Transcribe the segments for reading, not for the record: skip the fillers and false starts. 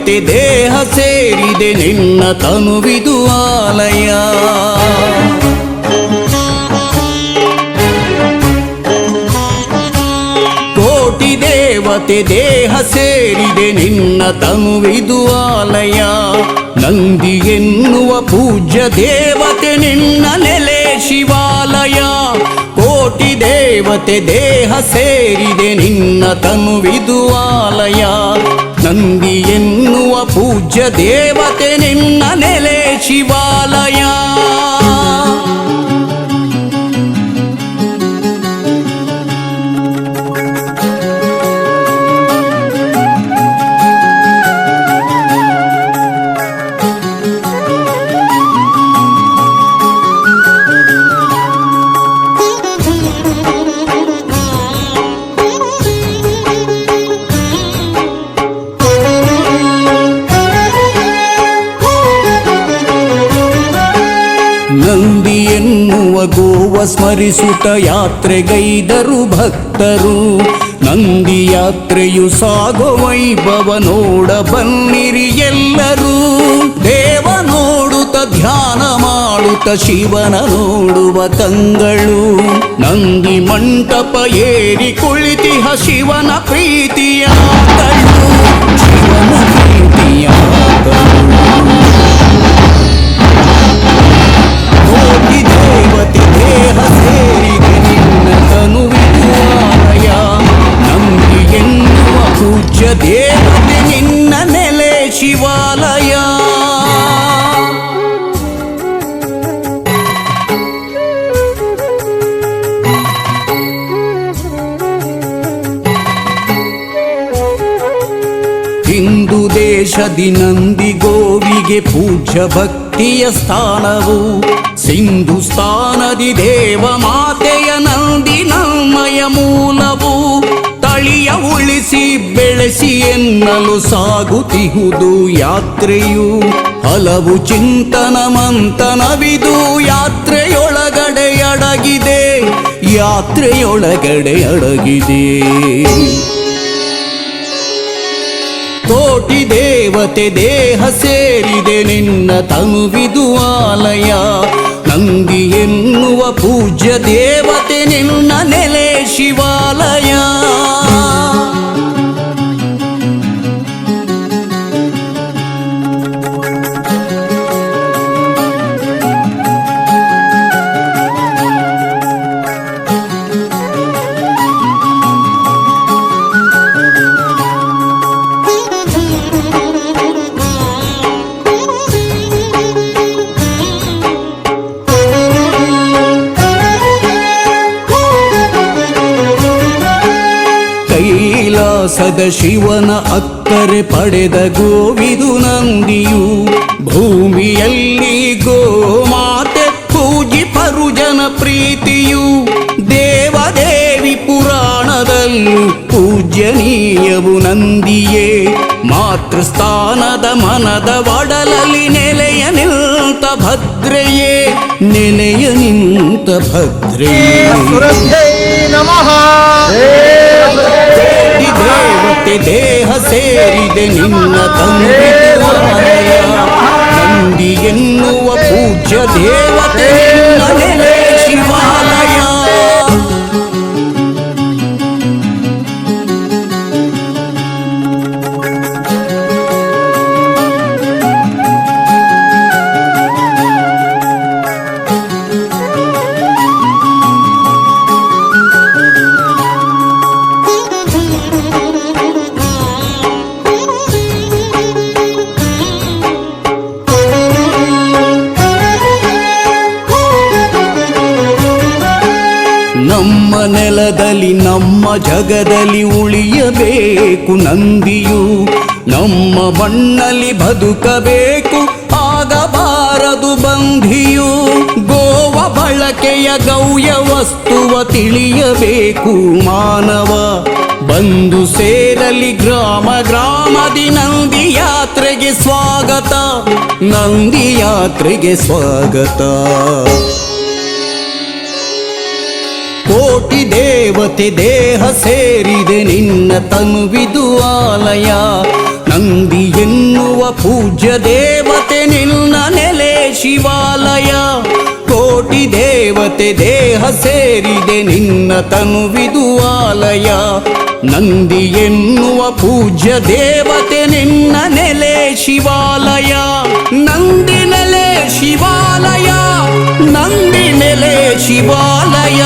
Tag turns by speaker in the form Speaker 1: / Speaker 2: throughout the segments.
Speaker 1: ದೇವತೆ ದೇಹ ಸೇರಿದೆ ನಿನ್ನ ತನುವಿದು ಆಲಯ. ಕೋಟಿ ದೇವತೆ ದೇಹ ಸೇರಿದೆ ನಿನ್ನ ತನುವಿದು ಆಲಯ. ನಂದಿ ಎನ್ನುವ ಪೂಜ್ಯ ದೇವತೆ ನಿನ್ನ ನೆಲೆ ಶಿವಾಲಯ. ಕೋಟಿ ದೇವತೆ ದೇಹ ಸೇರಿದೆ ನಿನ್ನ ತನುವಿದು ಆಲಯ. ನಂದಿ ಎನ್ನುವ ಪೂಜ್ಯ ದೇವತೆ ನಿನ್ನ ನೆಲೆ ಶಿವಾಲಯ. ನಂದಿ ಎನ್ನುವ ಗೋವ ಸ್ಮರಿಸುತ್ತ ಯಾತ್ರೆಗೈದರು ಭಕ್ತರು. ನಂದಿ ಯಾತ್ರೆಯು ಸಾಗೋ ವೈಭವ ನೋಡ ಬನ್ನಿರಿ ಎಲ್ಲರೂ. ದೇವ ನೋಡುತ್ತ ಧ್ಯಾನ ಮಾಡುತ್ತ ಶಿವನ ನೋಡುವ ಕಂಗಳು. ನಂದಿ ಮಂಟಪ ಏರಿ ಕುಳಿತಿಹ ಶಿವನ ಪ್ರೀತಿಯ ಕಣ್ಣು. ಶಿವನ ಪ್ರೀತಿಯ ಕೋಟಿ ದೇವತೆ ದೇಹ ಸೇರಿದೆ ನಿನ್ನ ತನುವಿದು ಆಲಯ. ನಂದಿ ಎನ್ನುವ ಪೂಜ್ಯ ದೇವತೆ ನಿನ್ನ ನೆಲೆ ಶಿವಾಲಯ. ಹಿಂದೂ ದೇಶದಿ ನಂದಿ ಗೋವಿಗೆ ಪೂಜ್ಯ ಭಕ್ತಿಯ ಸ್ಥಾನವು. ಸಿಂಧುಸ್ಥಾನದಿ ದೇವ ಮಾತೆಯ ನಂದಿ ನಮ್ಮಯ ಮೂಲವು. ತಳಿಯ ಉಳಿಸಿ ಬೆಳೆಸಿ ಎನ್ನಲು ಸಾಗುತ್ತಿಹುದು ಯಾತ್ರೆಯು. ಹಲವು ಚಿಂತನ ಮಂಥನವಿದು ಯಾತ್ರೆಯೊಳಗಡೆ ಅಡಗಿದೆ. ಯಾತ್ರೆಯೊಳಗಡೆ ಅಡಗಿದೆ. ಕೋಟಿ ದೇವತೆ ದೇಹ ಸೇರಿದೆ ನಿನ್ನ ತನುವಿದು ಆಲಯ. ನಂದಿ ಎನ್ನುವ ಪೂಜ್ಯ ದೇವತೆ ನಿನ್ನ ನೆಲೆ ಶಿವಾಲಯ. ಕೈಲಾಸದ ಶಿವನ ಅಕ್ಕರೆ ಪಡೆದ ಗೋವಿದು ನಂದಿಯು. ಭೂಮಿಯಲ್ಲಿ ಗೋಮಾತೆ ಪೂಜಿಪರು ಜನ ಪ್ರೀತಿಯು. ದೇವದೇವಿ ಪುರಾಣದಲ್ಲೂ ಪೂಜ್ಯನೀಯವು ನಂದಿಯೇ. ಮಾತೃಸ್ಥಾನದ ಮನದ ಒಡಲಲ್ಲಿ ನೆಲೆಯ ನಿಂತ ಭದ್ರೆಯೇ. ನೆಲೆಯ ನಿಂತ ಭದ್ರೆಯೇ.
Speaker 2: ನಮಃ.
Speaker 1: ಕೋಟಿ ದೇವತೆ ದೇಹ ಸೇರಿದೆ ನಿನ್ನ ತನುವಿದು ಆಲಯ. ನಂದಿ ಎನ್ನುವ ಪೂಜ್ಯ ದೇವತೆ ನಿನ್ನ ನೆಲೆ ಶಿವಾಲಯ. ನಮ್ಮ ನೆಲದಲ್ಲಿ ನಮ್ಮ ಜಗದಲ್ಲಿ ಉಳಿಯಬೇಕು ನಂದಿಯು. ನಮ್ಮ ಮಣ್ಣಲ್ಲಿ ಬದುಕಬೇಕು ಆಗಬಾರದು ಬಂಧಿಯು. ಗೋವ ಬಳಕೆಯ ಗೌಯ ವಸ್ತುವ ತಿಳಿಯಬೇಕು ಮಾನವ. ಬಂದು ಸೇರಲಿ ಗ್ರಾಮ ಗ್ರಾಮದಿ ನಂದಿ ಯಾತ್ರೆಗೆ ಸ್ವಾಗತ. ನಂದಿ ಯಾತ್ರೆಗೆ ಸ್ವಾಗತ. ಕೋಟಿ ದೇವತೆ ದೇಹ ಸೇರಿದೆ ನಿನ್ನ ತನುವಿದು ಆಲಯ. ನಂದಿ ಎನ್ನುವ ಪೂಜ್ಯ ದೇವತೆ ನಿನ್ನ ನೆಲೆ ಶಿವಾಲಯ. ಕೋಟಿ ದೇವತೆ ದೇಹ ಸೇರಿದೆ ನಿನ್ನ ತನುವಿದು ಆಲಯ. ನಂದಿ ಎನ್ನುವ ಪೂಜ್ಯ ದೇವತೆ ನಿನ್ನ ನೆಲೆ ಶಿವಾಲಯ. ನಂದಿ ನೆಲೆ ಶಿವಾಲಯ, ನಂದಿ ನೆಲೆ ಶಿವಾಲಯ.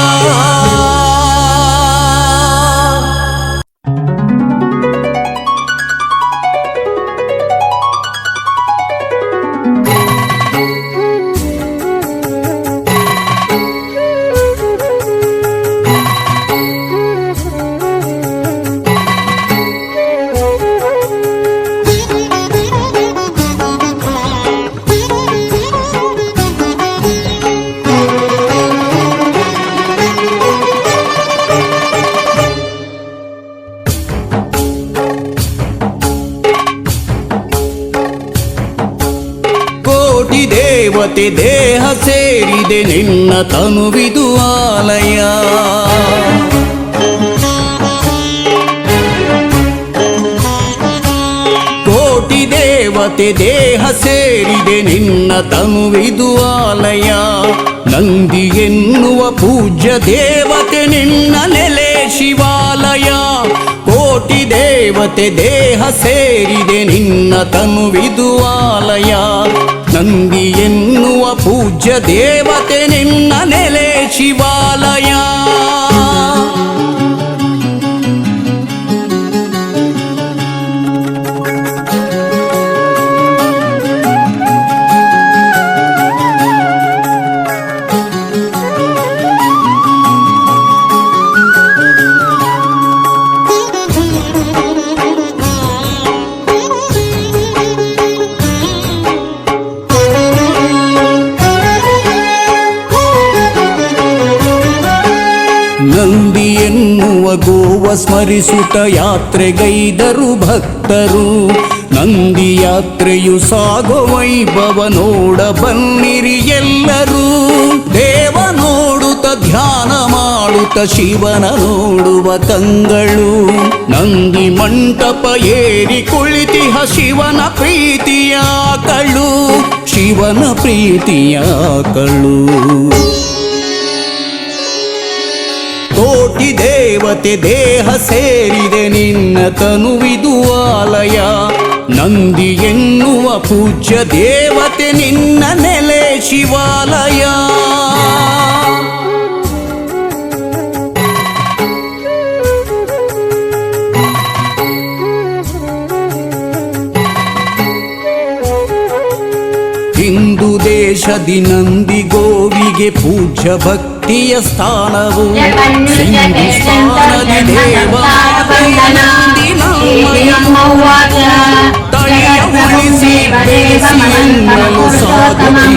Speaker 1: ದೇವತೆ ದೇಹ ಸೇರಿದೆ ನಿನ್ನ ತನುವಿದು ಆಲಯ. ಕೋಟಿ ದೇವತೆ ದೇಹ ಸೇರಿದೆ ನಿನ್ನ ತನುವಿದು ಆಲಯ. ನಂದಿ ಎನ್ನುವ ಪೂಜ್ಯ ದೇವತೆ ನಿನ್ನ ನೆಲೆ ಶಿವಾಲಯ. ಕೋಟಿ ದೇವತೆ ದೇಹ ಸೇರಿದೆ ನಿನ್ನ ತನುವಿದು ಆಲಯ. ನಂದಿ ಎನ್ನುವ ಪೂಜ್ಯ ದೇವತೆ ನಿನ್ನ ನೆಲೆ ಶಿವಾಲಯ. ನಂದಿ ಎನ್ನುವ ಗೋವ ಸ್ಮರಿಸುತ್ತ ಯಾತ್ರೆಗೈದರು ಭಕ್ತರು. ನಂದಿ ಯಾತ್ರೆಯು ಸಾಗೋ ವೈಭವ ನೋಡ ಬನ್ನಿರಿ ಎಲ್ಲರೂ. ದೇವ ನೋಡುತ್ತ ಧ್ಯಾನ ಮಾಡುತ್ತ ಶಿವನ ನೋಡುವ ಕಂಗಳು. ನಂದಿ ಮಂಟಪ ಏರಿ ಕುಳಿತಿಹ ಶಿವನ ಪ್ರೀತಿಯ ಕಳು, ಶಿವನ ಪ್ರೀತಿಯ ಕಳು. ಕೋಟಿ ದೇವತೆ ದೇಹ ಸೇರಿದೆ ನಿನ್ನ ತನುವಿದು ಆಲಯ. ನಂದಿ ಎನ್ನುವ ಪೂಜ್ಯ ದೇವತೆ ನಿನ್ನ ನೆಲೆ ಶಿವಾಲಯ. ಹಿಂದೂ ದೇಶದಿ ನಂದಿ ಗೋವಿಗೆ ಪೂಜ್ಯ ಭಕ್ತಿಯ ಸ್ಥಾನವು. ಹಿಂದೂಸ್ಥಾನದಿ ದೇವಾಲಯ ನಂದಿ ನಮ್ಮಯ್ಯ. ತಳಿಯ ಉಳಿಸಿ ಬೆಳೆಸಿ ಎನ್ನಲು ಸಾಗುತ್ತಿ.